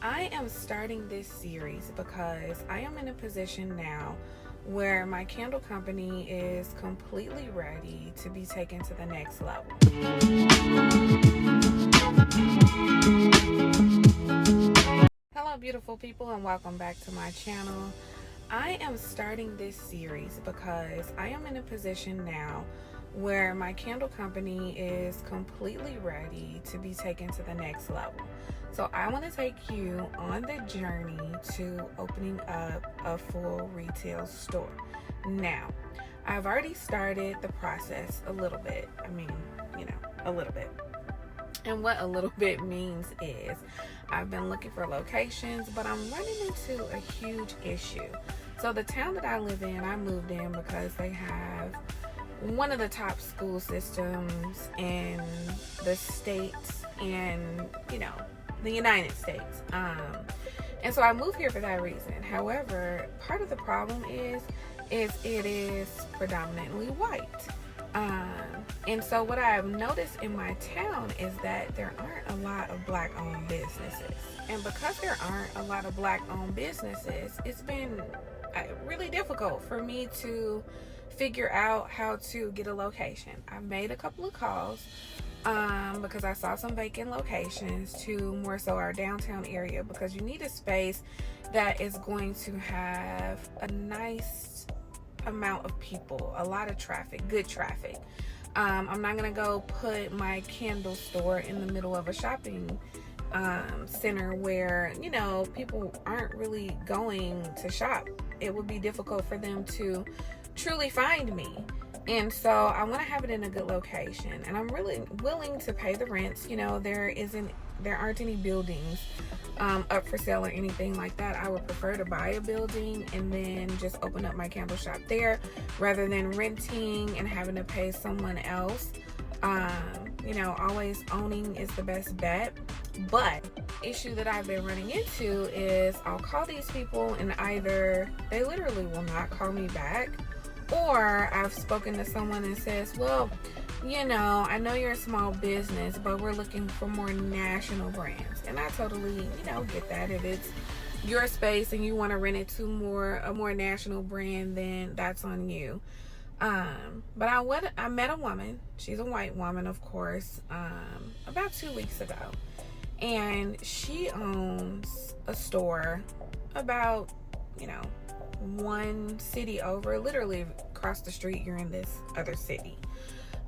I am starting this series because I am in a position now where my candle company is completely ready to be taken to the next level. Hello, beautiful people, and welcome back to my channel. I am starting this series because I am in a position now where my candle company is completely ready to be taken to the next level. So I want to take you on the journey to opening up a full retail store. Now, I've already started the process a little bit. A little bit. And what a little bit means is I've been looking for locations, but I'm running into a huge issue. So the town that I live in, I moved in because they have one of the top school systems in the states and, the United States. And so I moved here for that reason. However, part of the problem is it is predominantly white. And so what I've noticed in my town is that there aren't a lot of black-owned businesses. And because there aren't a lot of black-owned businesses, it's been really difficult for me to figure out how to get a location. I've made a couple of calls because I saw some vacant locations to more so our downtown area, because you need a space that is going to have a nice amount of people, a lot of traffic, good traffic. I'm not gonna go put my candle store in the middle of a shopping center where people aren't really going to shop. It would be difficult for them to truly find me. And so I want to have it in a good location, and I'm really willing to pay the rents. There aren't any buildings up for sale or anything like that. I would prefer to buy a building and then just open up my candle shop there rather than renting and having to pay someone else. Always owning is the best bet. But issue that I've been running into is I'll call these people and either they literally will not call me back, or I've spoken to someone and says, well, I know you're a small business, but we're looking for more national brands. And I totally, get that. If it's your space and you want to rent it to a more national brand, then that's on you. But I met a woman. She's a white woman, of course, about 2 weeks ago. And she owns a store about, one city over, literally across the street. You're in this other city.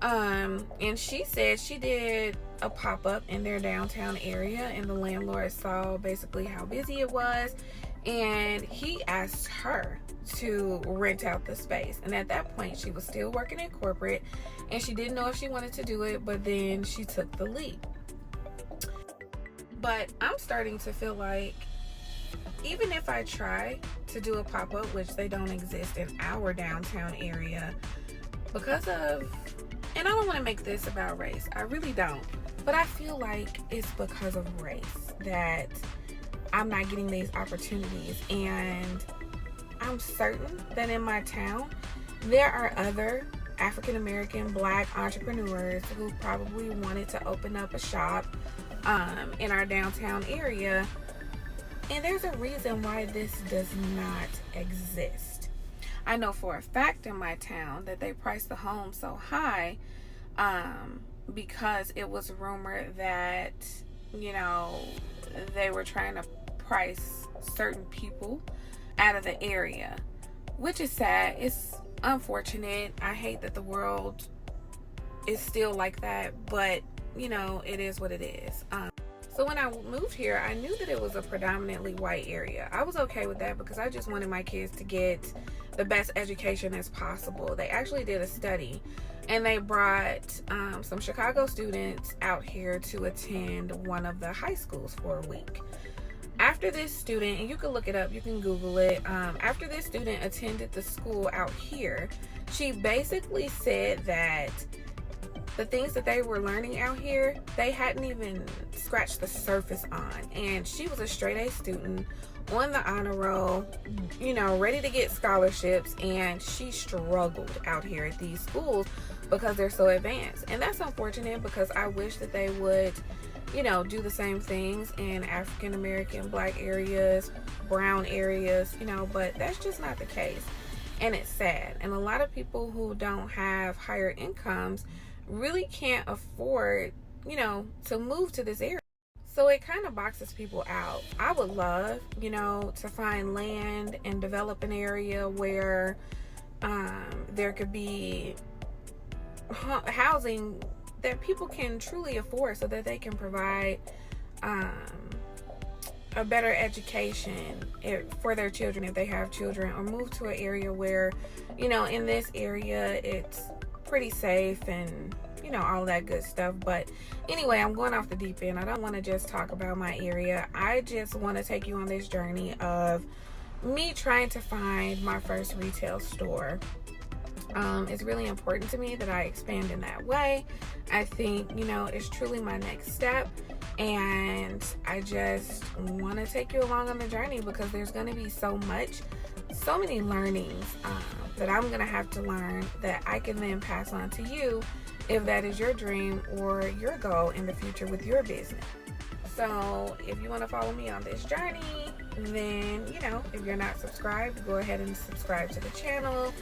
And she said she did a pop-up in their downtown area, and the landlord saw basically how busy it was, and he asked her to rent out the space. And at that point, she was still working in corporate, and she didn't know if she wanted to do it, but then she took the leap. But I'm starting to feel like even if I try to do a pop-up, which they don't exist in our downtown area because of, and I don't want to make this about race, I really don't, but I feel like it's because of race that I'm not getting these opportunities. And I'm certain that in my town there are other African American black entrepreneurs who probably wanted to open up a shop in our downtown area, and there's a reason why this does not exist. I know for a fact in my town that they priced the home so high because it was rumored that they were trying to price certain people out of the area, which is sad. It's unfortunate. I hate that the world is still like that, but it is what it is. So when I moved here, I knew that it was a predominantly white area. I was okay with that because I just wanted my kids to get the best education as possible. They actually did a study, and they brought some Chicago students out here to attend one of the high schools for a week. After this student, and you can look it up, you can Google it, after this student attended the school out here, she basically said that the things that they were learning out here, they hadn't even scratched the surface on. And she was a straight A student on the honor roll, ready to get scholarships, and she struggled out here at these schools because they're so advanced. And that's unfortunate because I wish that they would you know, do the same things in African American, black areas, brown areas, you know, but that's just not the case. And it's sad. And a lot of people who don't have higher incomes really can't afford, you know, to move to this area. So it kind of boxes people out. I would love, you know, to find land and develop an area where there could be housing that people can truly afford so that they can provide a better education for their children if they have children, or move to an area where, you know, in this area it's pretty safe and, you know, all that good stuff. But anyway, I'm going off the deep end. I don't want to just talk about my area. I just want to take you on this journey of me trying to find my first retail store. It's really important to me that I expand in that way. I think, you know, it's truly my next step, and I just want to take you along on the journey because there's going to be so many learnings that I'm going to have to learn that I can then pass on to you if that is your dream or your goal in the future with your business. So if you want to follow me on this journey, then, you know, if you're not subscribed, go ahead and subscribe to the channel.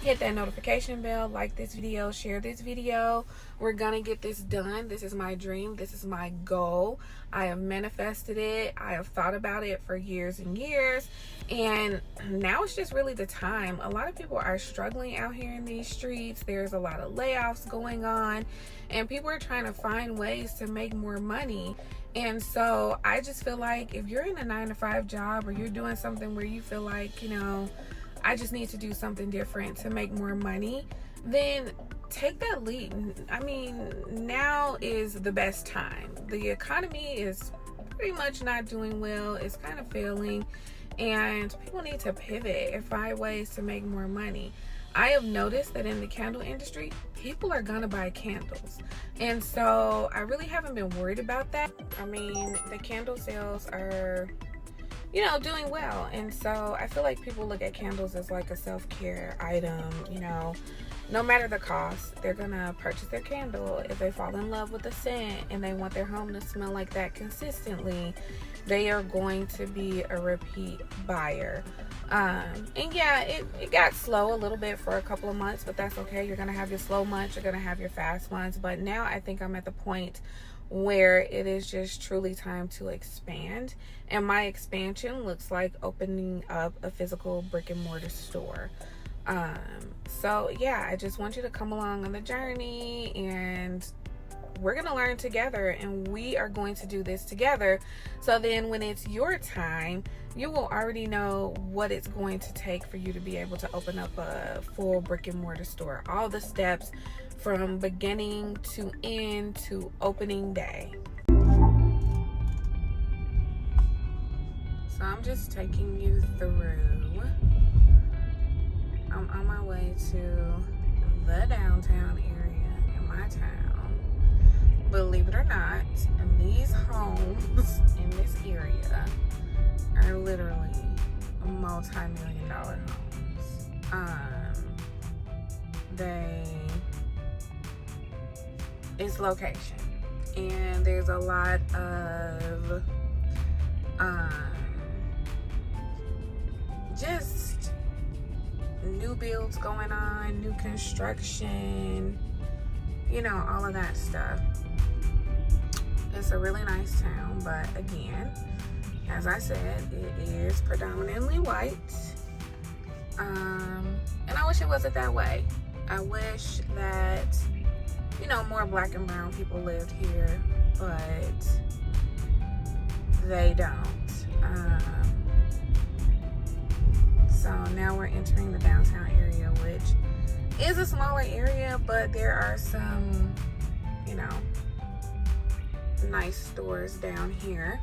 Hit that notification bell, like this video, share this video. We're gonna get this done. This is my dream. This is my goal. I have manifested it. I have thought about it for years and years. And now it's just really the time. A lot of people are struggling out here in these streets. There's a lot of layoffs going on, and people are trying to find ways to make more money. And so I just feel like if you're in a 9-to-5 job, or you're doing something where you feel like, you know, I just need to do something different to make more money, then take that leap. I mean, now is the best time. The economy is pretty much not doing well. It's kind of failing, and people need to pivot and find ways to make more money. I have noticed that in the candle industry, people are gonna buy candles. And so I really haven't been worried about that. I mean, the candle sales are, you know, doing well. And so I feel like people look at candles as like a self-care item, you know. No matter the cost, they're gonna purchase their candle. If they fall in love with the scent and they want their home to smell like that consistently, they are going to be a repeat buyer. And yeah, it got slow a little bit for a couple of months, but that's okay. You're gonna have your slow months, you're gonna have your fast ones. But now I think I'm at the point where it is just truly time to expand. And my expansion looks like opening up a physical brick and mortar store. So yeah, I just want you to come along on the journey, and we're going to learn together, and we are going to do this together. So then when it's your time, you will already know what it's going to take for you to be able to open up a full brick and mortar store. All the steps from beginning to end to opening day. So I'm just taking you through. I'm on my way to the downtown area in my town. Believe it or not, these homes in this area are literally multi-million-dollar homes. It's location, and there's a lot of just new builds going on, new construction, you know, all of that stuff. It's a really nice town, but again, as I said, it is predominantly white. And I wish it wasn't that way. I wish that, you know, more black and brown people lived here, but they don't. So now we're entering the downtown area, which is a smaller area, but there are some, you know, nice stores down here.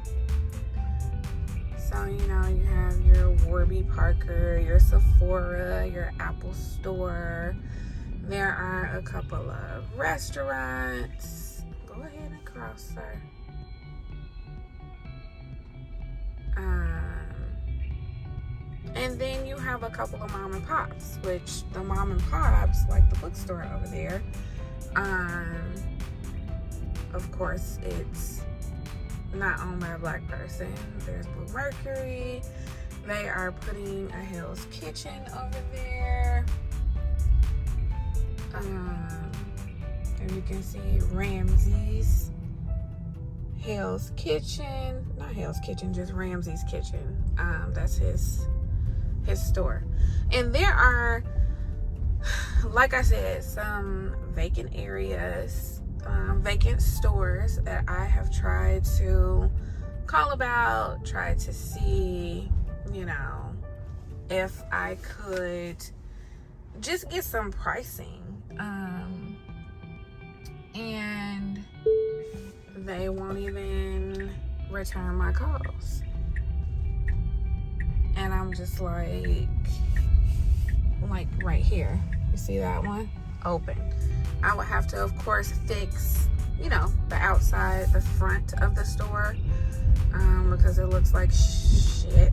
So, you know, you have your Warby Parker, your Sephora, your Apple Store. There are a couple of restaurants. Go ahead and cross, sir. And then you have a couple of mom and pops, which the mom and pops, like the bookstore over there, of course, it's not owned by a black person. There's Blue Mercury. They are putting a Hell's Kitchen over there. And you can see Ramsey's. Hell's Kitchen. Not Hell's Kitchen, just Ramsey's Kitchen. That's his store. And there are, like I said, some vacant areas, vacant stores that I have tried to call about, tried to see, you know, if I could just get some pricing. And they won't even return my calls. And I'm just like right here. You see that one? Open. I would have to, of course, fix, you know, the outside, the front of the store, because it looks like shit.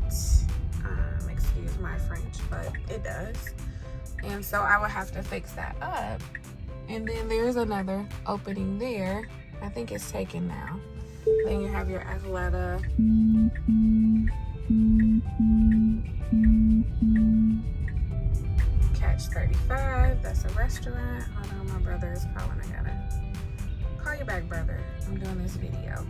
Excuse my French, but it does. And so I would have to fix that up. And then there's another opening there. I think it's taken now. Then you have your Athleta. Catch 35. That's a restaurant. Hold on, my brother is calling. I gotta call you back, brother. I'm doing this video.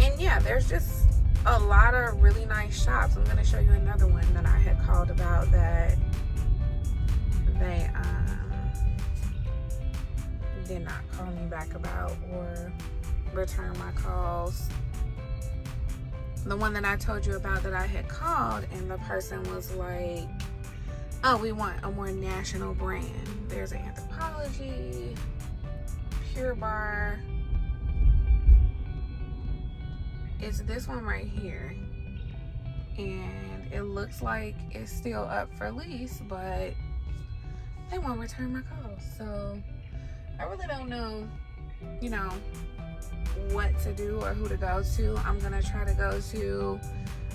And yeah, there's just a lot of really nice shops. I'm gonna show you another one that I had called about that they did not call me back about or return my calls. The one that I told you about that I had called, and the person was like, oh, we want a more national brand. There's Anthropologie, Pure Barre. It's this one right here. And it looks like it's still up for lease, but they won't return my calls. So I really don't know, you know, what to do or who to go to. I'm gonna try to go to,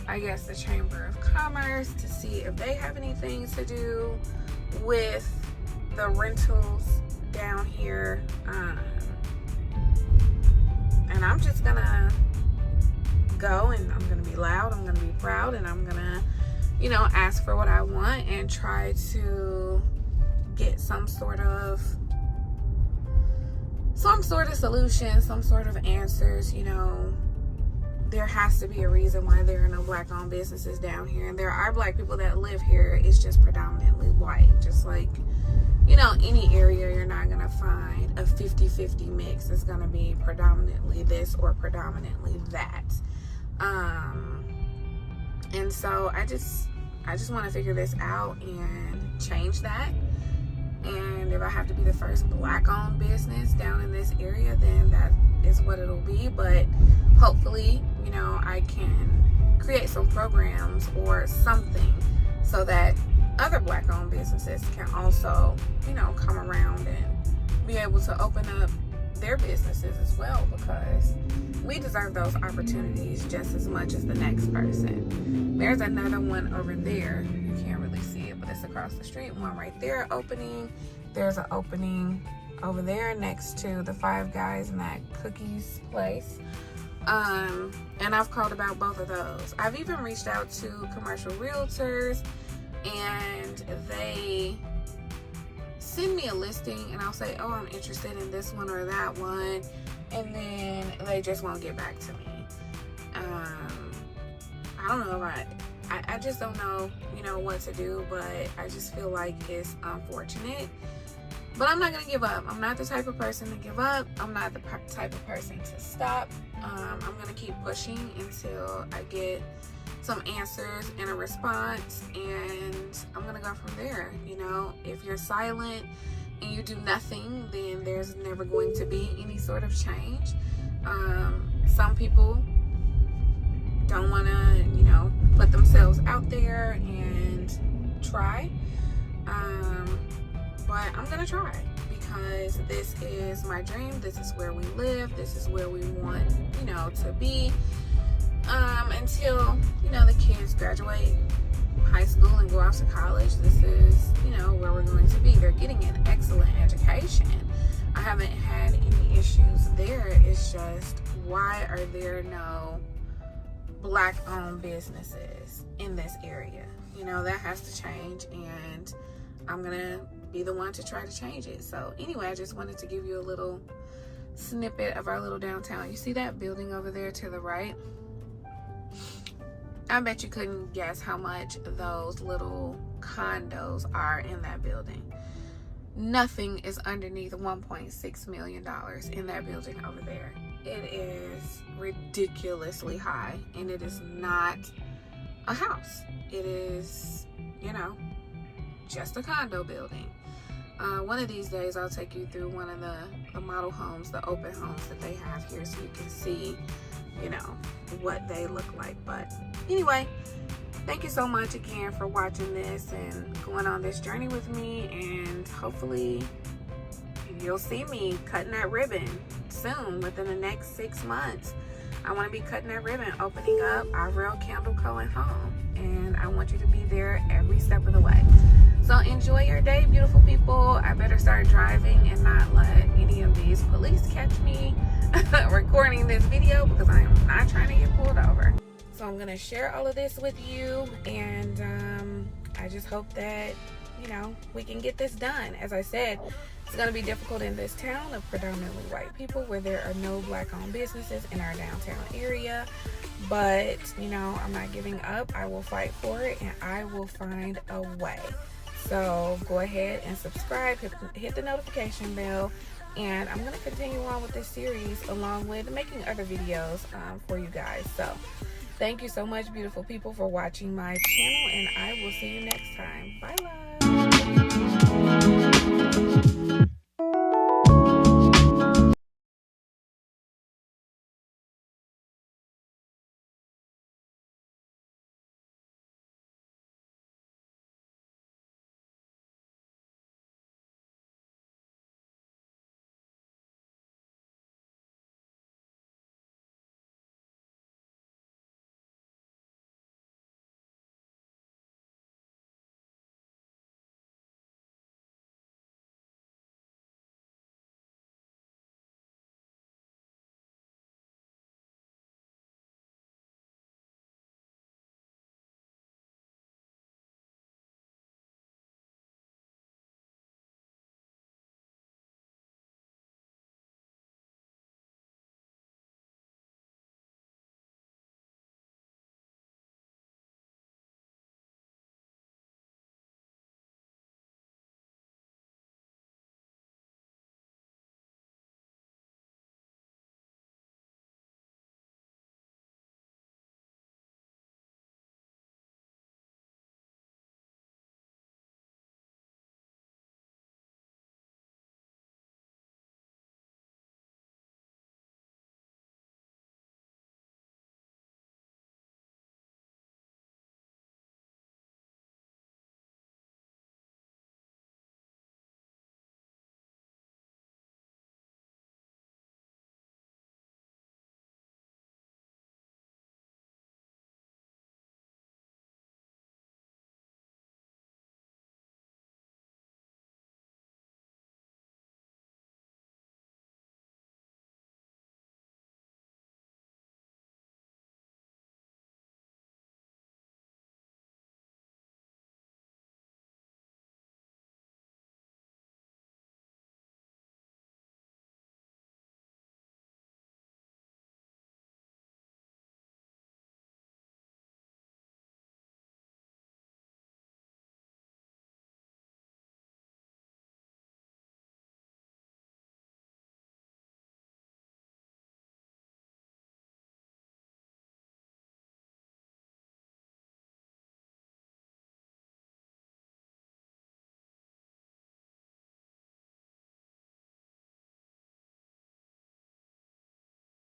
I guess, the Chamber of Commerce to see if they have anything to do with the rentals down here. And I'm just gonna go, and I'm gonna be loud, I'm gonna be proud, and I'm gonna, you know, ask for what I want and try to get some sort of solution, some sort of answers. You know, there has to be a reason why there are no black-owned businesses down here, and there are black people that live here. It's just predominantly white. Just like, you know, any area, you're not gonna find a 50-50 mix. It's gonna be predominantly this or predominantly that. And so I just want to figure this out and change that. And if I have to be the first black-owned business down in this area, then that is what it'll be. But hopefully, you know, I can create some programs or something so that other black-owned businesses can also, you know, come around and be able to open up their businesses as well, because we deserve those opportunities just as much as the next person. There's another one over there. You can't really see it, but it's across the street. One right there opening. There's an opening over there next to the Five Guys and that cookies place. And I've called about both of those. I've even reached out to commercial realtors, and they send me a listing, and I'll say, oh, I'm interested in this one or that one, and then they just won't get back to me. I don't know if I just don't know, you know, what to do, but I just feel like it's unfortunate. But I'm not gonna give up. I'm not the type of person to give up. I'm not the type of person to stop. I'm gonna keep pushing until I get some answers and a response, and I'm gonna go from there. You know, if you're silent and you do nothing, then there's never going to be any sort of change. Some people don't want to, you know, put themselves out there and try, but I'm gonna try, because this is my dream. This is where we live. This is where we want, you know, to be, until, you know, the kids graduate high school and go off to college. This is, you know, where we're going to be. They're getting an excellent education. I haven't had any issues there. It's just, why are there no black owned businesses in this area? You know, that has to change, and I'm gonna be the one to try to change it. So anyway, I just wanted to give you a little snippet of our little downtown. You see that building over there to the right? I bet you couldn't guess how much those little condos are in that building. Nothing is underneath $1.6 million in that building over there. It is ridiculously high, and it is not a house. It is, you know, just a condo building. One of these days I'll take you through one of the model homes, the open homes that they have here, so you can see, you know, what they look like. But anyway, thank you so much again for watching this and going on this journey with me, and hopefully you'll see me cutting that ribbon soon, within the next 6 months. I want to be cutting that ribbon, opening up our Real Candle Co. and Home, and I want you to be there every step of the way. So enjoy your day, beautiful people. I better start driving and not let any of these police catch me recording this video, because I am not trying to get pulled over. So I'm gonna share all of this with you, and I just hope that, you know, we can get this done. As I said, it's gonna be difficult in this town of predominantly white people, where there are no black owned businesses in our downtown area. But, you know, I'm not giving up. I will fight for it, and I will find a way. So go ahead and subscribe, hit the notification bell, and I'm going to continue on with this series along with making other videos for you guys. So thank you so much, beautiful people, for watching my channel, and I will see you next time. Bye, love.